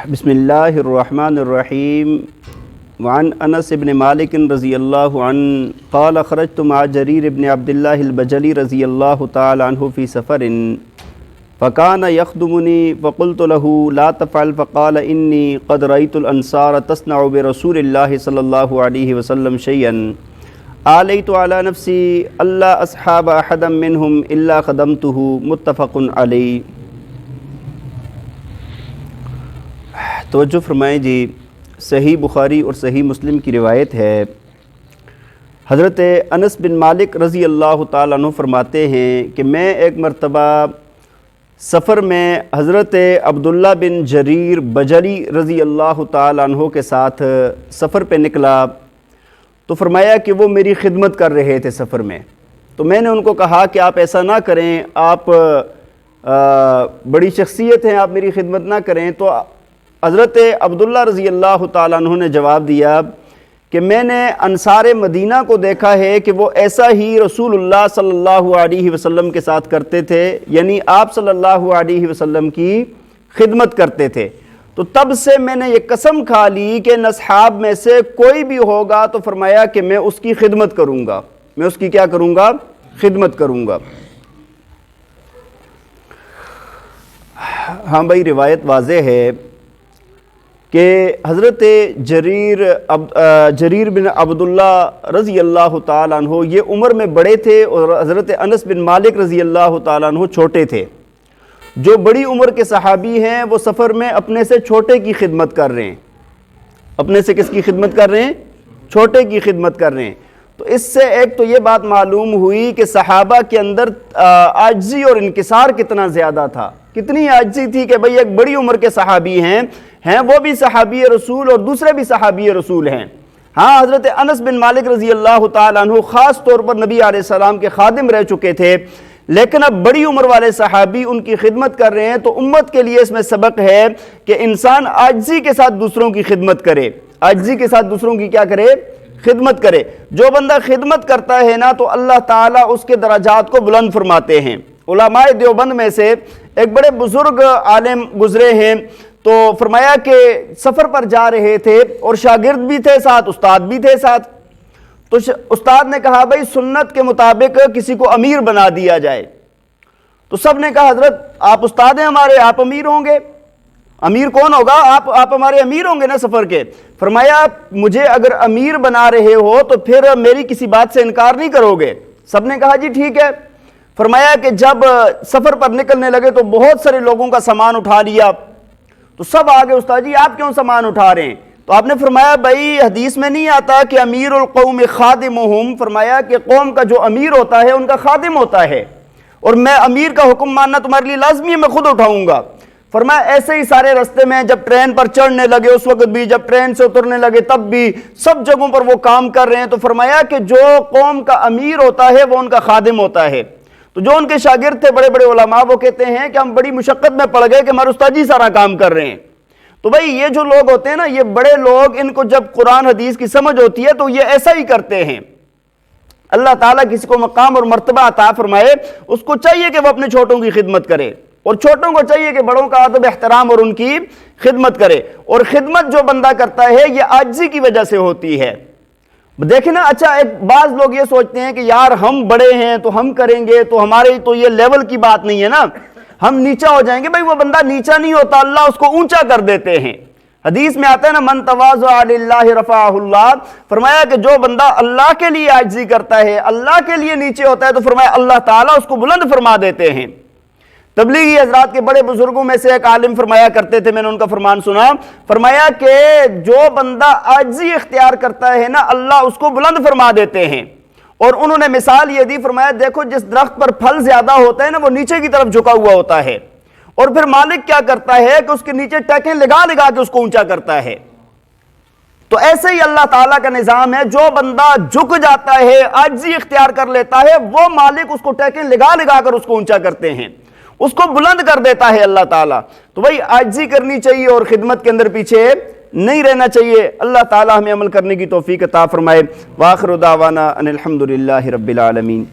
بسم اللہ الرحمن الرحیم وعن انس بن مالک رضی اللہ عنہ قال خرجت مع جریر بن عبداللہ البجلی رضی اللہ تعالی عنہ فی سفر فکان یخدمنی فقلت له لا تفعل فقال انی قد رأیت الانصار تصنع برسول اللہ صلی اللہ علیہ وسلم شیئا آلیت علی نفسی اللہ اصحاب احدا منہم الا خدمته متفق علیہ۔ توجہ فرمائیں جی، صحیح بخاری اور صحیح مسلم کی روایت ہے۔ حضرت انس بن مالک رضی اللہ تعالیٰ عنہ فرماتے ہیں کہ میں ایک مرتبہ سفر میں حضرت عبداللہ بن جریر بجلی رضی اللہ تعالیٰ عنہ کے ساتھ سفر پہ نکلا تو فرمایا کہ وہ میری خدمت کر رہے تھے سفر میں۔ تو میں نے ان کو کہا کہ آپ ایسا نہ کریں، آپ بڑی شخصیت ہیں، آپ میری خدمت نہ کریں۔ تو حضرت عبداللہ رضی اللہ تعالیٰ عنہ نے جواب دیا کہ میں نے انصار مدینہ کو دیکھا ہے کہ وہ ایسا ہی رسول اللہ صلی اللہ علیہ وسلم کے ساتھ کرتے تھے، یعنی آپ صلی اللہ علیہ وسلم کی خدمت کرتے تھے۔ تو تب سے میں نے یہ قسم کھا لی کہ ان اصحاب میں سے کوئی بھی ہوگا تو فرمایا کہ میں اس کی خدمت کروں گا، میں اس کی کیا کروں گا؟ خدمت کروں گا۔ ہاں بھائی، روایت واضح ہے کہ حضرت جریر بن عبداللہ رضی اللہ تعالیٰ عنہ یہ عمر میں بڑے تھے اور حضرت انس بن مالک رضی اللہ تعالیٰ عنہ چھوٹے تھے۔ جو بڑی عمر کے صحابی ہیں وہ سفر میں اپنے سے چھوٹے کی خدمت کر رہے ہیں۔ اپنے سے کس کی خدمت کر رہے ہیں؟ چھوٹے کی خدمت کر رہے ہیں۔ تو اس سے ایک تو یہ بات معلوم ہوئی کہ صحابہ کے اندر عاجزی اور انکسار کتنا زیادہ تھا، کتنی عاجزی تھی کہ بھئی ایک بڑی عمر کے صحابی ہیں وہ بھی صحابی رسول اور دوسرے بھی صحابی رسول ہیں۔ ہاں، حضرت انس بن مالک رضی اللہ تعالیٰ عنہ خاص طور پر نبی علیہ السلام کے خادم رہ چکے تھے، لیکن اب بڑی عمر والے صحابی ان کی خدمت کر رہے ہیں۔ تو امت کے لیے اس میں سبق ہے کہ انسان عاجزی کے ساتھ دوسروں کی خدمت کرے، عاجزی کے ساتھ دوسروں کی کیا کرے؟ خدمت کرے۔ جو بندہ خدمت کرتا ہے نا تو اللہ تعالیٰ اس کے درجات کو بلند فرماتے ہیں۔ علماء دیوبند میں سے ایک بڑے بزرگ عالم گزرے ہیں، تو فرمایا کہ سفر پر جا رہے تھے اور شاگرد بھی تھے ساتھ، استاد بھی تھے ساتھ۔ تو استاد نے کہا بھائی سنت کے مطابق کسی کو امیر بنا دیا جائے۔ تو سب نے کہا حضرت آپ استاد ہیں ہمارے، آپ امیر ہوں گے۔ امیر کون ہوگا؟ آپ ہمارے امیر ہوں گے نا سفر کے۔ فرمایا مجھے اگر امیر بنا رہے ہو تو پھر میری کسی بات سے انکار نہیں کرو گے؟ سب نے کہا جی ٹھیک ہے۔ فرمایا کہ جب سفر پر نکلنے لگے تو بہت سارے لوگوں کا سامان اٹھا لیا۔ تو سب آگے استاد جی آپ کیوں سامان اٹھا رہے ہیں؟ تو آپ نے فرمایا بھائی حدیث میں نہیں آتا کہ امیر القوم خادمہم، فرمایا کہ قوم کا جو امیر ہوتا ہے ان کا خادم ہوتا ہے، اور میں امیر کا حکم ماننا تمہارے لیے لازمی ہے، میں خود اٹھاؤں گا۔ فرمایا ایسے ہی سارے رستے میں جب ٹرین پر چڑھنے لگے اس وقت بھی، جب ٹرین سے اترنے لگے تب بھی، سب جگہوں پر وہ کام کر رہے ہیں۔ تو فرمایا کہ جو قوم کا امیر ہوتا ہے وہ ان کا خادم ہوتا ہے۔ تو جو ان کے شاگرد تھے بڑے بڑے علماء وہ کہتے ہیں کہ ہم بڑی مشقت میں پڑ گئے کہ ہمارے استاد جی سارا کام کر رہے ہیں۔ تو بھائی یہ جو لوگ ہوتے ہیں نا، یہ بڑے لوگ، ان کو جب قرآن حدیث کی سمجھ ہوتی ہے تو یہ ایسا ہی کرتے ہیں۔ اللہ تعالیٰ کسی کو مقام اور مرتبہ عطا فرمائے، اس کو چاہیے کہ وہ اپنے چھوٹوں کی خدمت کرے، اور چھوٹوں کو چاہیے کہ بڑوں کا ادب احترام اور ان کی خدمت کرے۔ اور خدمت جو بندہ کرتا ہے یہ عاجزی کی وجہ سے ہوتی ہے۔ دیکھیں نا، اچھا ایک بعض لوگ یہ سوچتے ہیں کہ یار ہم بڑے ہیں تو ہم کریں گے، تو ہمارے تو یہ لیول کی بات نہیں ہے نا، ہم نیچا ہو جائیں گے۔ بھائی وہ بندہ نیچا نہیں ہوتا، اللہ اس کو اونچا کر دیتے ہیں۔ حدیث میں آتا ہے نا من تواضع للہ رفعہ اللہ، فرمایا کہ جو بندہ اللہ کے لیے عاجزی کرتا ہے، اللہ کے لیے نیچے ہوتا ہے، تو فرمایا اللہ تعالیٰ اس کو بلند فرما دیتے ہیں۔ تبلیغی حضرات کے بڑے بزرگوں میں سے ایک عالم فرمایا کرتے تھے، میں نے ان کا فرمان سنا، فرمایا کہ جو بندہ عاجزی اختیار کرتا ہے نا اللہ اس کو بلند فرما دیتے ہیں۔ اور انہوں نے مثال یہ دی، فرمایا دیکھو جس درخت پر پھل زیادہ ہوتا ہے نا وہ نیچے کی طرف جھکا ہوا ہوتا ہے، اور پھر مالک کیا کرتا ہے کہ اس کے نیچے ٹیکیں لگا لگا کے اس کو اونچا کرتا ہے۔ تو ایسے ہی اللہ تعالیٰ کا نظام ہے، جو بندہ جھک جاتا ہے، عاجزی اختیار کر لیتا ہے، وہ مالک اس کو ٹیکیں لگا لگا کر اس کو اونچا کرتے ہیں، اس کو بلند کر دیتا ہے اللہ تعالیٰ۔ تو بھائی عاجزی کرنی چاہیے اور خدمت کے اندر پیچھے نہیں رہنا چاہیے۔ اللہ تعالیٰ ہمیں عمل کرنے کی توفیق عطا فرمائے۔ وآخر دعوانا ان الحمد للہ رب العالمین۔